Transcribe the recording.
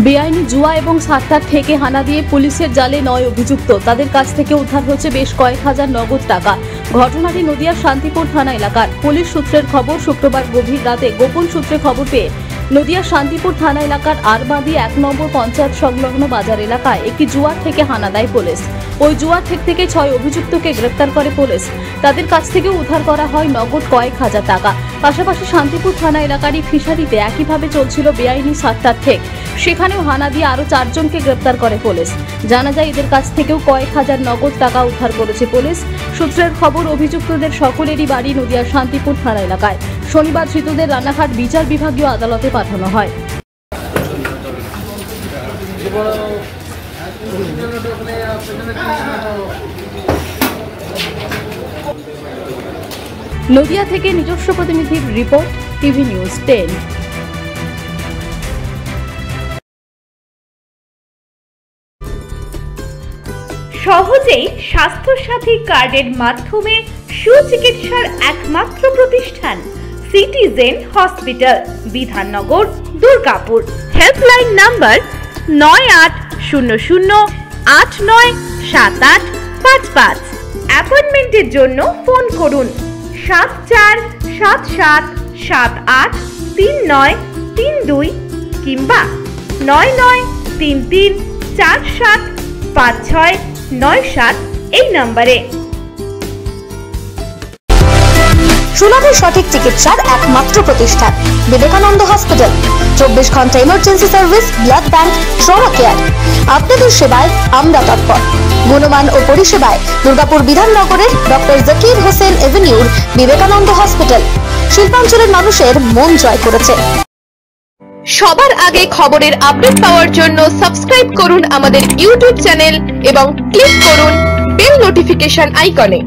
বেআইনি জুয়া এবং সাট্টার থেকে হানা দিয়ে পুলিশের জালে 9 অভিযুক্ত। তাদের কাছ থেকে উদ্ধার হচ্ছে বেশ কয়েক হাজার নগদ টাকা। ঘটনাটি নদিয়ার শান্তিপুর থানা এলাকার। পুলিশ সূত্রের খবর, শুক্রবার গভীর রাতে গোপন সূত্রে খবর পেয়ে নদিয়ার শান্তিপুর থানা এলাকার আরবাদি 1 নম্বর পঞ্চায়েত সংলগ্ন বাজার এলাকায় একটি জুয়ার থেকে হানা দেয় পুলিশ। ওই জুয়ার থেকে 6 অভিযুক্তকে গ্রেপ্তার করে পুলিশ। তাদের কাছ থেকে উদ্ধার করা হয় নগদ কয়েক হাজার টাকা। পাশাপাশি শান্তিপুর থানা এলাকারই ফিশারিতে একইভাবে চলছিল বেআইনি সাট্টার ঠেক। সেখানেও হানা দিয়ে আরও 4 জনকে গ্রেপ্তার করে পুলিশ। জানা যায় এদের কাছ থেকেও কয়েক হাজার নগদ টাকা উদ্ধার করেছে পুলিশ। সূত্রের খবর, অভিযুক্তদের সকলেরই বাড়ি নদিয়ার শান্তিপুর থানা এলাকায়। শনিবার ধৃতদের রানাঘাট বিচার বিভাগীয় আদালতে পাঠানো হয়। নদিয়া থেকে নিজস্ব প্রতিনিধির রিপোর্ট, টিভি নিউজ 10। সহজেই স্বাস্থ্যসাথী কার্ডের মাধ্যমে সুচিকিৎসার একমাত্র প্রতিষ্ঠান citizen hospital, Bidhannagar, Durgapur. Helpline number 9800897855। অ্যাপয়েন্টমেন্টের জন্য ফোন করুন 7477783932 কিংবা 9933475697 এই নম্বরে। সুলভে সঠিক চিকিৎসার একমাত্র প্রতিষ্ঠান বিবেকানন্দ হসপিটাল। 24 ঘন্টা emergency service, blood bank, trauma care. আপনাদের সেবায় আমরা তৎপর। গুণমান ও পরিষেবায় দুর্গাপুর বিধাননগরের ডক্টর জাকির হোসেন এভিনিউর বিবেকানন্দ হসপিটাল শিল্পাঞ্চলের মানুষের মন জয় করেছে। সবার আগে খবরের আপডেট পাওয়ার জন্য সাবস্ক্রাইব করুন আমাদের ইউটিউব চ্যানেল এবং ক্লিক করুন বেল নোটিফিকেশন আইকনে।